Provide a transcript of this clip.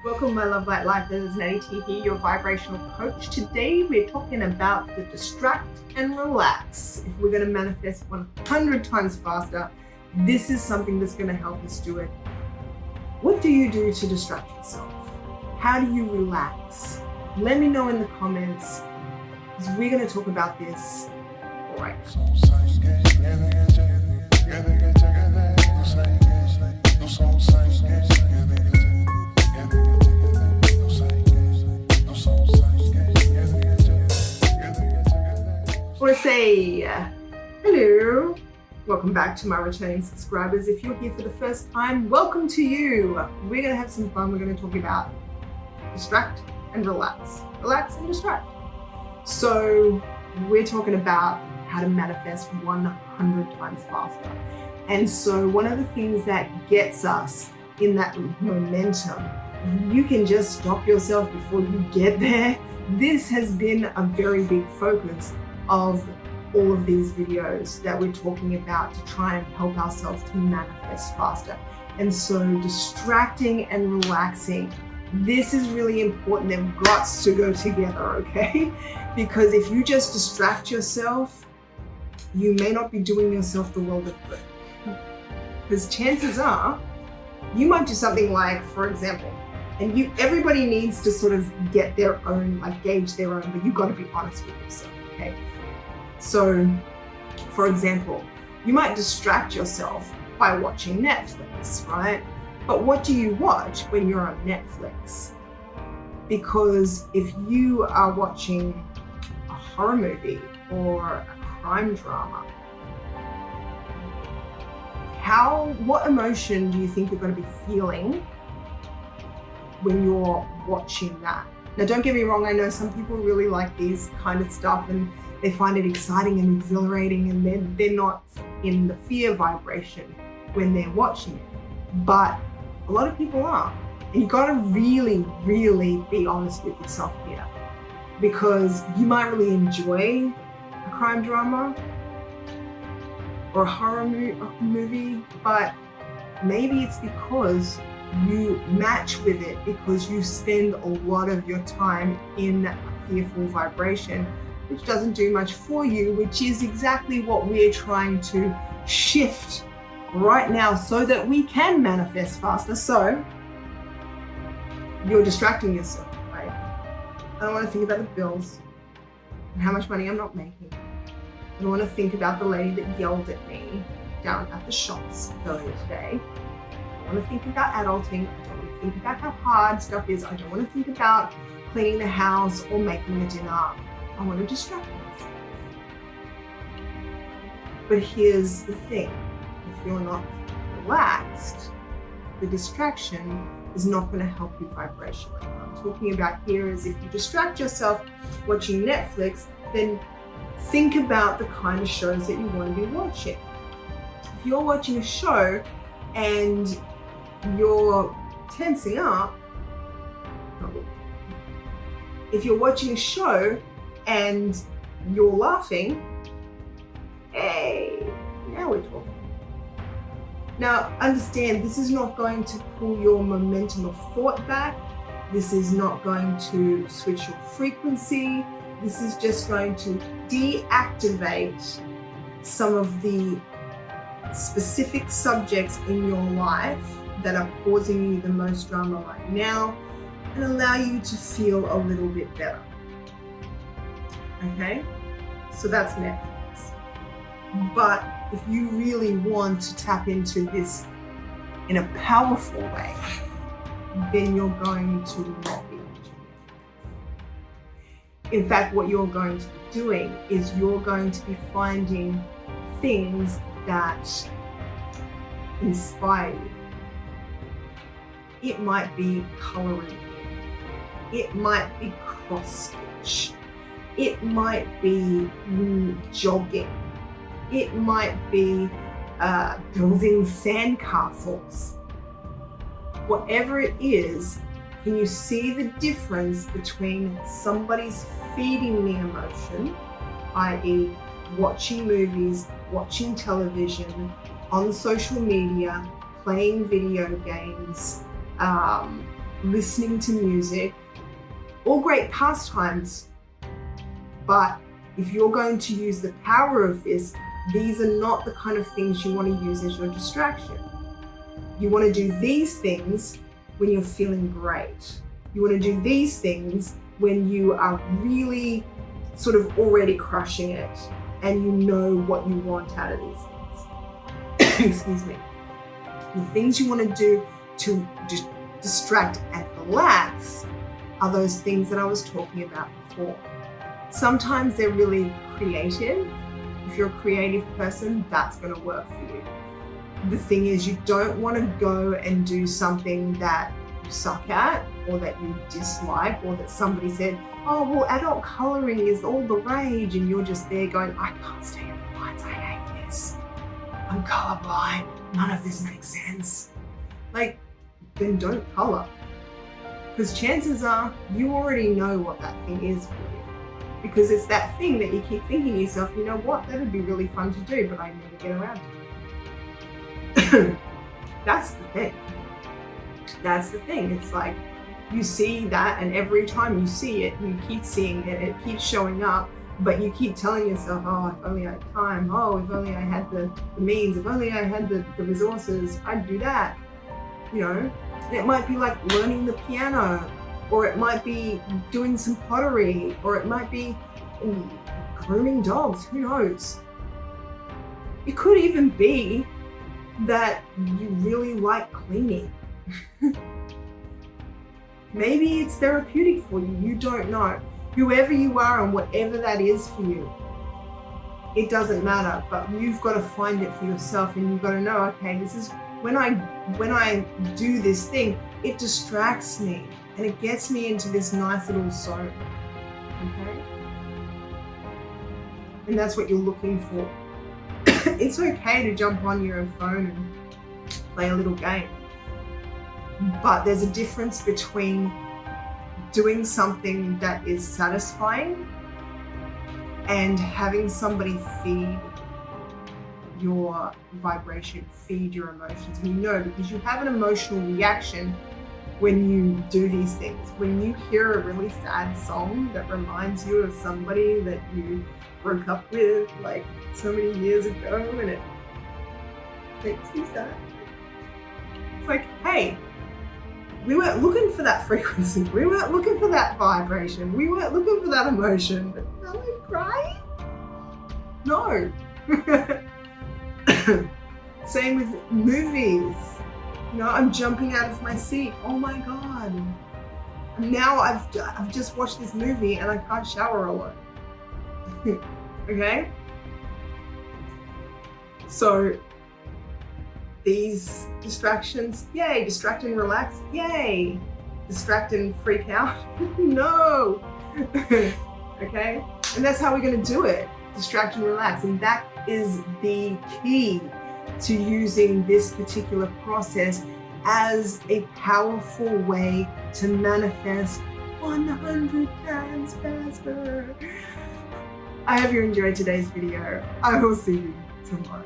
Welcome, my love light life. This is Nattie Tee here, your vibrational coach. Today we're talking about the distract and relax. If we're going to manifest 100 times faster, this is something that's going to help us do it. What do you do to distract yourself? How do you relax? Let me know in the comments, because we're going to talk about this. All right. I want to say hello, welcome back to my returning subscribers. If you're here for the first time, welcome to you. We're going to have some fun. We're going to talk about distract and relax and distract. So we're talking about how to manifest 100 times faster. And so one of the things that gets us in that momentum, you can just stop yourself before you get there. This has been a very big focus of all of these videos that we're talking about to try and help ourselves to manifest faster. And so distracting and relaxing, this is really important. They've got to go together, okay? Because if you just distract yourself, you may not be doing yourself the world of good. Because chances are, you might do something like, for example, and everybody needs to sort of get their own, like gauge their own, but you've got to be honest with yourself, okay? So, for example, you might distract yourself by watching Netflix, right? But what do you watch when you're on Netflix? Because if you are watching a horror movie or a crime drama, what emotion do you think you're going to be feeling when you're watching that? Now, don't get me wrong, I know some people really like these kind of stuff and they find it exciting and exhilarating, and they're not in the fear vibration when they're watching it. But a lot of people are. And you gotta really, really be honest with yourself here, because you might really enjoy a crime drama or a horror movie, but maybe it's because you match with it because you spend a lot of your time in a fearful vibration, which doesn't do much for you, which is exactly what we're trying to shift right now so that we can manifest faster. So you're distracting yourself, right? I don't want to think about the bills and how much money I'm not making. I don't want to think about the lady that yelled at me down at the shops earlier today. I don't want to think about adulting. I don't want to think about how hard stuff is. I don't want to think about cleaning the house or making the dinner. I want to distract myself. But here's the thing. If you're not relaxed, the distraction is not going to help you vibrationally. What I'm talking about here is if you distract yourself watching Netflix, then think about the kind of shows that you want to be watching. If you're watching a show and you're tensing up, if you're watching a show and you're laughing, hey, now we're talking. Now, understand, this is not going to pull your momentum of thought back. This is not going to switch your frequency. This is just going to deactivate some of the specific subjects in your life that are causing you the most drama right now and allow you to feel a little bit better. Okay? So that's Netflix. But if you really want to tap into this in a powerful way, then you're going to not be watching it. In fact, what you're going to be doing is you're going to be finding things that inspire you. It might be coloring. It might be cross stitch. It might be jogging. It might be building sandcastles. Whatever it is, can you see the difference between somebody's feeding the emotion, i.e. watching movies, watching television, on social media, playing video games, listening to music, all great pastimes. But if you're going to use the power of this, these are not the kind of things you want to use as your distraction. You want to do these things when you're feeling great. You want to do these things when you are really sort of already crushing it and you know what you want out of these things. Excuse me. The things you want to do to distract and relax are those things that I was talking about before. Sometimes they're really creative. If you're a creative person, that's going to work for you. The thing is, you don't want to go and do something that you suck at or that you dislike, or that somebody said, oh, well, adult coloring is all the rage, and you're just there going, I can't stay in the lines, I hate this. I'm colorblind, none of this makes sense. Like, then don't color. Because chances are you already know what that thing is for you. Because it's that thing that you keep thinking to yourself, you know what, that'd be really fun to do, but I never get around to it. That's the thing. That's the thing. It's like you see that, and every time you see it, you keep seeing it, it keeps showing up, but you keep telling yourself, oh, if only I had time, oh, if only I had the means, if only I had the resources, I'd do that. You know, it might be like learning the piano, or it might be doing some pottery, or it might be grooming dogs, who knows? It could even be that you really like cleaning. Maybe it's therapeutic for you, you don't know. Whoever you are and whatever that is for you, it doesn't matter, but you've got to find it for yourself, and you've got to know, okay, this is when I do this thing, it distracts me and it gets me into this nice little zone, okay? And that's what you're looking for. It's okay to jump on your phone and play a little game, but there's a difference between doing something that is satisfying and having somebody feed your vibration, feed your emotions. And you know, because you have an emotional reaction when you do these things. When you hear a really sad song that reminds you of somebody that you broke up with like so many years ago, and it makes you sad. It's like, hey, we weren't looking for that frequency. We weren't looking for that vibration. We weren't looking for that emotion. Am I crying? No. Same with movies. You know, I'm jumping out of my seat. Oh my God. Now I've just watched this movie and I can't shower alone. Okay? So these distractions, yay. Distract and relax, yay. Distract and freak out, no. Okay? And that's how we're going to do it. Distract and relax. And that is the key to using this particular process as a powerful way to manifest 100 times faster. I hope you enjoyed today's video. I will see you tomorrow.